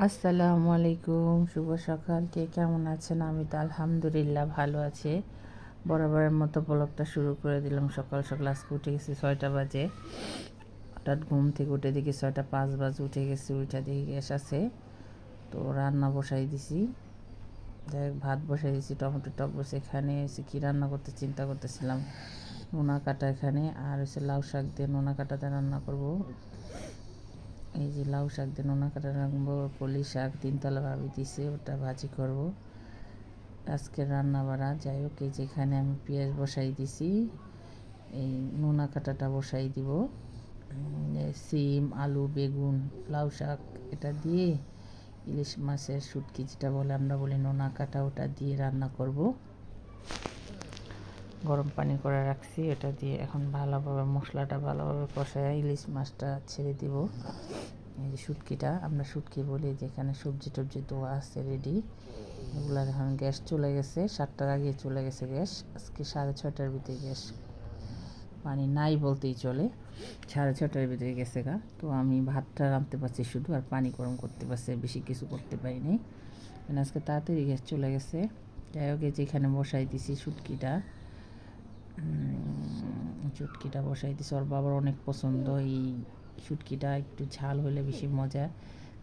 আসসালামু আলাইকুম, শুভ সকাল। কে কেমন আছেন? আমি তো আলহামদুলিল্লাহ ভালো আছি। বরাবরের মতো ব্লগটা শুরু করে দিলাম। সকাল সকাল আজকে উঠে গেছি 6টা বাজে। হঠাৎ ঘুম থেকে উঠে দেখি 6টা 5 বাজে উঠে গেছি। উঠে দেখি গ্যাস আছে, তো রান্না বসাই দিছি। যাই হোক, ভাত বসাই দিছি, টমেটো টক বসে। এখানে হচ্ছে কী রান্না করতে চিন্তা করতেছিলাম, নোনা কাটা এখানে, আর হচ্ছে লাউ শাক দিয়ে নোনা কাটাতে রান্না করব। এই যে লাউ শাক দিয়ে নোনা কাটা রাখবো, কলি শাক 3 তলা ভাবি দিছে, ওটা ভাজি করব আজকে রান্না বাড়া। যাই হোক, এই যেখানে আমি পেঁয়াজ বসাই দিছি, এই নোনা কাটাটা বসাই দিব। সিম, আলু, বেগুন, লাউ শাক এটা দিয়ে ইলিশ মাছের শুটকি যেটা বলে আমরা বলি নোনা কাটা, ওটা দিয়ে রান্না করব। গরম পানি করে রাখছি, এটা দিয়ে এখন ভালোভাবে মশলাটা ভালোভাবে কষায় ইলিশ মাছটা ছেড়ে দিব। এই যে শুটকিটা, আমরা শুটকি বলি, যেখানে সবজি টবজি ধোয়া আছে রেডি। এগুলার এখন গ্যাস চলে গেছে, 7টার আগে চলে গেছে গ্যাস। আজকে 6:30টার ভিতরে গ্যাস, পানি নাই বলতেই চলে। 6:30টার ভিতরে গেছে গা। তো আমি ভাতটা রাঁধতে পারছি শুধু, আর পানি গরম করতে পারছি, বেশি কিছু করতে পারিনি। মানে আজকে তাড়াতাড়ি গ্যাস চলে গেছে। যাই হোক, যেখানে বসাই দিছি শুটকিটা, শুটকিটা বসাই দিছি। ওর বাবার অনেক পছন্দ এই শুটকিটা, একটু ঝাল হলে বেশি মজা।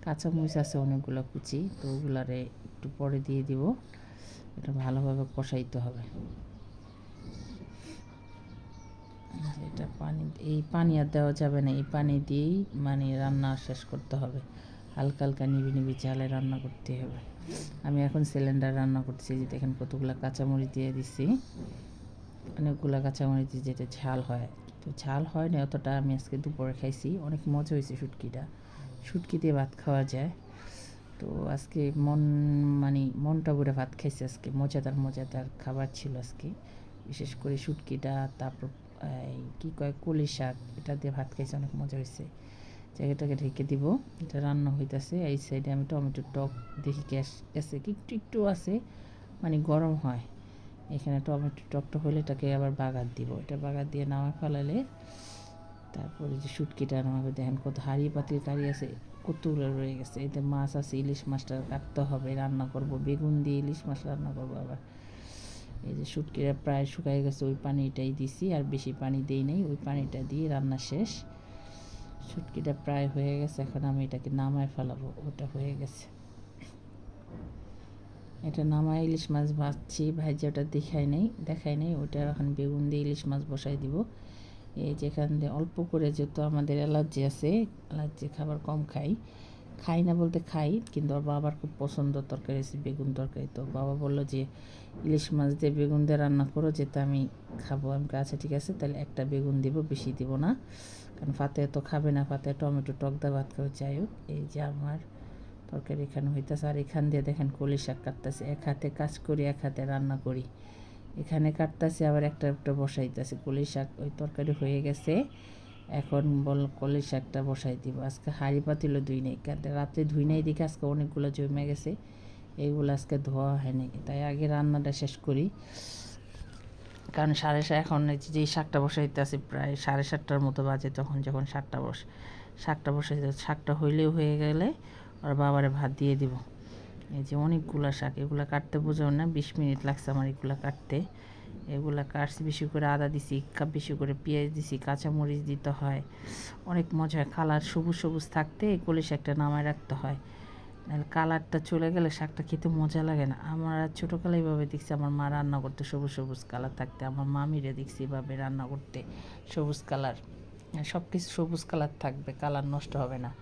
কাঁচামরিচ আছে অনেকগুলো কুচি, তো ওগুলারে একটু পরে দিয়ে দিব। এটা ভালোভাবে কষাইতে হবে। এটা পানি, এই পানি আর দেওয়া যাবে না, এই পানি দিয়েই মানে রান্না শেষ করতে হবে। হালকা হালকা নিবি নিবি ঝালে রান্না করতে হবে। আমি এখন সিলিন্ডার রান্না করতেছি, যে দেখেন কতগুলো কাঁচামরিচ দিয়ে দিছি, অনেকগুলো কাঁচামরিচ দিয়ে, যেটা ঝাল হয়। তো ঝাল হয় না অতটা। আমি আজকে দুপুরে খাইছি, অনেক মজা হয়েছে শুটকিটা। শুটকি দিয়ে ভাত খাওয়া যায়। তো আজকে মানে মনটা ভরে ভাত খাইছে আজকে। মজাদার মজাদার খাবার ছিল আজকে, বিশেষ করে শুটকিটা। তারপর এই কী কয়, কলি শাক, এটা দিয়ে ভাত খাইছে, অনেক মজা হয়েছে। জায়গাটাকে ঢেকে দিব, এটা রান্না হইতেছে। এই সাইডে আমি টমেটো টক দেখি গ্যাস আছে কি, একটু একটু আছে, মানে গরম হয়। এখানে টমেটো টকটা হলে এটাকে আবার বাগার দিব, এটা বাগার দিয়ে নামা ফেলালে তারপরে যে শুটকিটা নামাবে। দেখেন কত হাঁড়ি পাতিল কারি আছে, কতগুলো রয়ে গেছে। এতে মাছ আছে, ইলিশ মাছটা কাটতে হবে, রান্না করব। বেগুন দিয়ে ইলিশ মাছ রান্না করব আবার। এই যে শুটকিটা প্রায় শুকাই গেছে, ওই পানিটাই দিছি, আর বেশি পানি দিই নাই। ওই পানিটা দিয়ে রান্না শেষ। শুটকিটা প্রায় হয়ে গেছে, এখন আমি এটাকে নামায় ফেলাবো। ওটা হয়ে গেছে, এটা নামায় ইলিশ মাছ ভাজছি, ভাইজা ওটা দেখাই নেই। ওটা এখন বেগুন দিয়ে ইলিশ মাছ বসাই দিব। এই যেখান দিয়ে অল্প করে, যেহেতু আমাদের অ্যালার্জি আছে, অ্যালার্জি খাবার কম খাই না বলতে খাই, কিন্তু ওর বাবার খুব পছন্দ তরকারি আছে বেগুন তরকারি। তো বাবা বললো যে ইলিশ মাছ দিয়ে বেগুন দিয়ে রান্না করো, যেটা আমি খাবো। আমি আচ্ছা ঠিক আছে, তাহলে একটা বেগুন দিব, বেশি দিব না, কারণ ফাতে তো খাবে না, ফাতে টমেটো টক দা ভাত খাবে। যাই হোক, এই যে আমার তরকারি এখানে হইতেছে। আর এখান দিয়ে দেখেন কলি শাক কাটতেছে, এক হাতে কাজ করি এক হাতে রান্না করি। এখানে কাটতেছে, আবার একটা একটা বসাইতেছে। কলি শাক ওই তরকারি হয়ে গেছে, এখন কলি শাকটা বসাই দিব। আজকে হাঁড়ি পাতিলও ধুই নেই, রাত্রে ধুই নাই দেখে আজকে অনেকগুলো জমে গেছে, এইগুলো আজকে ধোয়া হয়নি। তাই আগে রান্নাটা শেষ করি, কারণ এখন যেই শাকটা বসাইতে আছে প্রায় 7:30টার মতো বাজে, তখন যখন শাকটা বসাইতে, শাকটা হইলেও হয়ে গেলে ওর বাবারে ভাত দিয়ে দিব। এই যে অনেকগুলো শাক, এগুলো কাটতে বোঝাও না, 20 মিনিট লাগছে আমার এগুলো কাটতে। এগুলো কাটছি, বেশি করে আদা দিছি, বেশি করে পেঁয়াজ দিছি, কাঁচামরিচ দিতে হয়, অনেক মজা হয়। কালার সবুজ সবুজ থাকতে কলি শাকটা নামায় রাখতে হয়, নাহলে কালারটা চলে গেলে শাকটা খেতে মজা লাগে না। আমার ছোটোকালে এইভাবে দেখছি আমার মা রান্না করতে, সবুজ সবুজ কালার থাকতে। আমার মামিরে দেখছি এভাবে রান্না করতে, সবুজ কালার। সব কিছু সবুজ কালার থাকবে, কালার নষ্ট হবে না।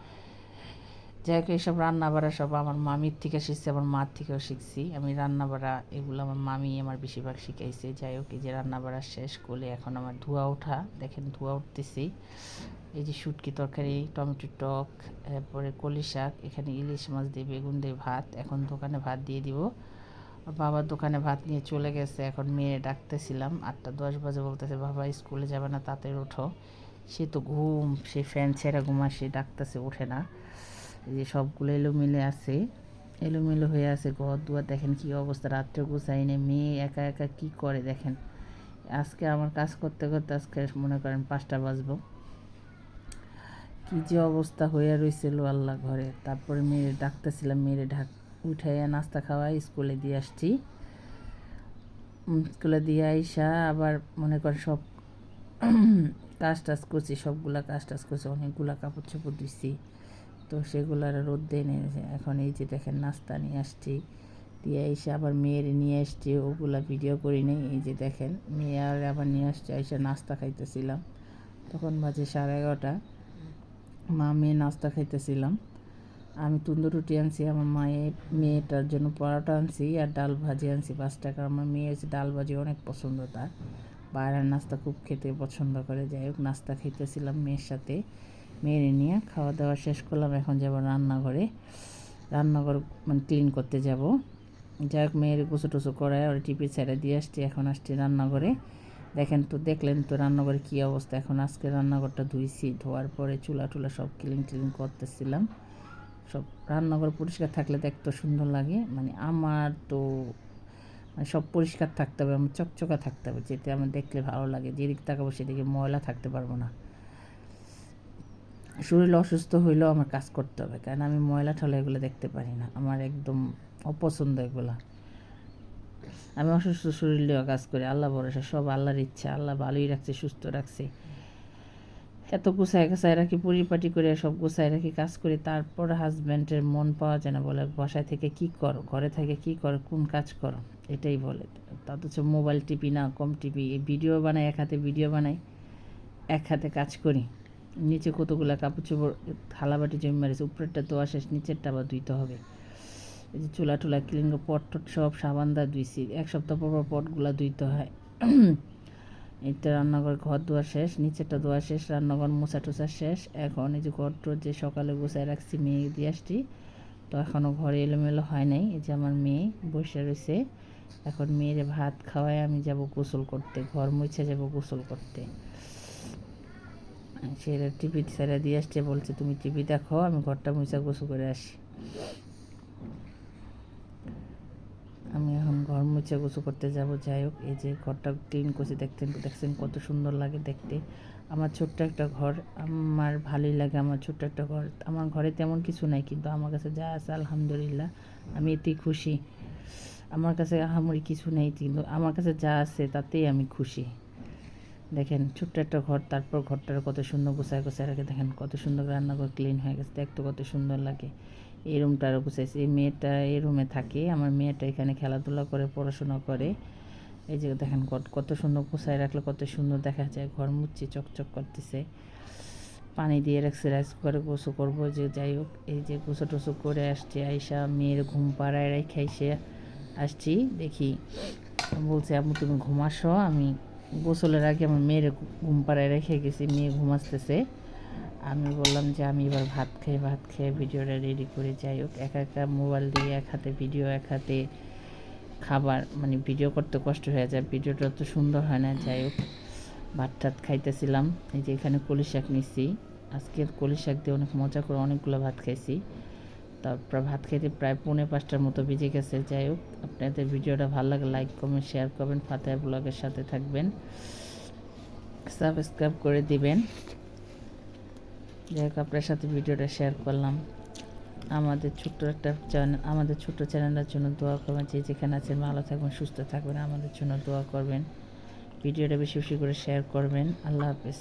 যাই হোক, এইসব রান্না বাড়া সব আমার মামির থেকে শিখছি, আমার মার থেকেও শিখছি আমি রান্না বাড়া। এগুলো আমার মামি আমার বেশিরভাগ শিখাইছে। যাই হোক, এই যে রান্না বাড়া শেষ করলে এখন আমার ধোয়া ওঠা, দেখেন ধোয়া উঠতেছি। এই যে শুটকি তরকারি, টমেটো টক, তারপরে কলি শাক, এখানে ইলিশ মাছ দিয়ে বেগুন দিয়ে ভাত। এখন দোকানে ভাত দিয়ে দিব। বাবার দোকানে ভাত নিয়ে চলে গেছে। এখন মেয়ে ডাকতেছিলাম, 8টা 10 বাজে, বলতেছে বাবা স্কুলে যাবে না, তাড়াতাড়ি ওঠো। সে তো ঘুম, সে ফ্যান ছেঁড়া ঘুমা, সে ডাকতেছে, ওঠে না। এই যে সবগুলো এলোমেলো আছে, এলোমেলো হয়ে আছে ঘর দুয়ার। দেখেন কি অবস্থা, রাত্রে গোছাই নেই। মেয়ে একা একা কি করে দেখেন। আজকে আমার কাজ করতে করতে আজকে মনে করেন 5টা বাজবো। কী যে অবস্থা হয়ে রয়েছিল আল্লাহ ঘরে। তারপরে মেয়েরে ডাকতেছিলাম, মেয়েরে উঠাইয়া নাস্তা খাওয়াই স্কুলে দিয়ে আসছি। স্কুলে দিয়ে আইসা আবার মনে করেন সব কাজ টাজ করছি, সবগুলা কাজ টাজ করছি, অনেকগুলা কাপড় চোপড় দিচ্ছি, তো সেগুলার রোদ দিয়ে নিয়েছে। এখন এই যে দেখেন নাস্তা নিয়ে আসছি, দিয়ে এসে আবার মেয়ের নিয়ে আসছি, ওগুলা ভিডিও করি নেই। এই যে দেখেন মেয়ে আর আবার নিয়ে আসছে, এসে নাস্তা খাইতেছিলাম। তখন বাজে 11:30, মা মেয়ে নাস্তা খাইতেছিলাম। আমি তন্দুর রুটি আনছি, আমার মেয়েটার জন্য পরোটা আনছি আর ডাল ভাজি আনছি 5 টাকা। আমার মেয়ে হচ্ছে ডাল ভাজি অনেক পছন্দ, তার বাইরের নাস্তা খুব খেতে পছন্দ করে। যাই হোক নাস্তা খাইতেছিলাম মেয়ের সাথে, মেয়ের নিয়ে খাওয়া দাওয়া শেষ করলাম। এখন যাব রান্নাঘর মানে ক্লিন করতে যাব। যাই হোক মেয়ের গোসু টুসু করায় ওর টিপি ছেড়ে দিয়ে আসছি, এখন আসছি রান্নাঘরে। দেখলেন তো রান্নাঘরে কী অবস্থা। এখন আজকে রান্নাঘরটা ধুইছি, ধোয়ার পরে চুলা টুলা সব ক্লিন করতেছিলাম। সব রান্নাঘর পরিষ্কার থাকলে দেখতে সুন্দর লাগে, মানে আমার তো মানে সব পরিষ্কার থাকতে হবে, আমার চকচকা থাকতে হবে, যেতে আমার দেখলে ভালো লাগে। যেদিকে তাকাবো সেদিকে ময়লা থাকতে পারবো না। শরীর অসুস্থ হইলেও আমার কাজ করতে হবে, কারণ আমি ময়লা ঠলা এগুলো দেখতে পারি না, আমার একদম অপছন্দ এগুলা। আমি অসুস্থ শরীরেও কাজ করি, আল্লাহ ভরসা, সব আল্লাহর ইচ্ছা। আল্লাহ ভালোই রাখছে, সুস্থ রাখছে। এত গুছায় রাখি, পরিপাটি করে সব গুছায় রাখি, কাজ করি, তারপর হাজব্যান্ডের মন পাওয়া যায় না। বলে বাসায় থেকে কী করো, ঘরে থেকে কী করো, কোন কাজ করো, এটাই বলে। তা তো মোবাইল টিপি না, কম টিপি, ভিডিও বানাই, এক হাতে ভিডিও বানাই, এক হাতে কাজ করি। নিচে কতগুলো কাপড় চোপড় থালাবাটি জমি মারিছে, উপরেরটা ধোয়া শেষ, নিচেরটা আবার ধুইতে হবে। এই যে চুলা টুলা ক্লিন পট টট সব সাবান দা ধুইছি, 1 সপ্তাহ পর পটগুলো ধুইতে হয়। এটা রান্নাঘর ঘর ধোয়া শেষ, নিচেরটা ধোয়া শেষ, রান্নাঘর মোছা টোছা শেষ। এখন এই যে ঘরটা যে সকালে গোছায় রাখছি, মেয়ে দিয়ে আসছি, তো এখনও ঘরে এলোমেলো হয় নাই। এই যে আমার মেয়ে বসে রয়েছে, এখন মেয়ের ভাত খাওয়ায় আমি যাব গোসল করতে, ঘর মুছে যাব গোসল করতে। সেটা টিভি ছেড়ে দিয়ে আসছে, বলছে তুমি টিভি দেখো, আমি ঘরটা মুছা গোসল করে আসি। আমি এখন ঘর মুছে গোসল করতে যাব। যাই হোক এই যে ঘরটা ক্লিন করছি, দেখছেন কত সুন্দর লাগে দেখতে। আমার ছোট্ট একটা ঘর, আমার ভালোই লাগে। আমার ছোট্ট একটা ঘর, আমার ঘরে তেমন কিছু নাই, কিন্তু আমার কাছে যা আছে আলহামদুলিল্লাহ আমি এতেই খুশি। আমার কাছে আহামরি কিছু নেই, কিন্তু আমার কাছে যা আছে তাতেই আমি খুশি। দেখেন ছোট্ট একটা ঘর, তারপর ঘরটার কত সুন্দর গোছায় রাখে। দেখেন কত সুন্দর রান্নাঘর ক্লিন হয়ে গেছে, দেখতে কত সুন্দর লাগে। এই রুমটারও গুছাইছি, এই মেয়েটা এই রুমে থাকে, আমার মেয়েটা এখানে খেলাধুলা করে, পড়াশোনা করে। এই যে দেখেন কত সুন্দর গোছায় রাখলে কত সুন্দর দেখা যায়। ঘর মুচ্ছি, চকচক করতেছে। পানি দিয়ে রাখছি, রাইস করে গোসল করবো। যে যাই হোক এই যে গোসল টোসল করে আসছি, আইসা মেয়ের ঘুম পাড়ায় রেখে এসে আসছি। দেখি বলছে আম্মু তুমি ঘুমাসো, আমি গোসলের আগে আমার মেয়ের ঘুম পাড়ায় রেখে গেছি, মেয়ে ঘুমাসতেছে। আমি বললাম যে আমি এবার ভাত খেয়ে ভিডিওটা রেডি করে। যাই হোক একা মোবাইল দিয়ে এক হাতে ভিডিও, এক হাতে খাবার, মানে ভিডিও করতে কষ্ট হয়ে যায়, ভিডিওটা তো সুন্দর হয় না। যাই হোক ভাত টাত খাইতেছিলাম। এই যে এখানে কলি শাক নিচ্ছি, আজকের কলি শাক দিয়ে অনেক মজা করে অনেকগুলো ভাত খাইছি। তারপর ভাত খাইতে প্রায় 4:45টার মতো বেজে গেছে। যাই হোক আপনাদের ভিডিওটা ভালো লাগে লাইক কমেন্ট শেয়ার করবেন, ফাতেহা ব্লগের সাথে থাকবেন, সাবস্ক্রাইব করে দিবেন। যাই হোক আপনার সাথে ভিডিওটা শেয়ার করলাম। আমাদের ছোট্ট চ্যানেলের জন্য দোয়া করবেন। যে যেখানে আছেন ভালো থাকবেন, সুস্থ থাকবেন, আমাদের জন্য দোয়া করবেন। ভিডিওটা বেশি বেশি করে শেয়ার করবেন। আল্লাহ হাফেজ।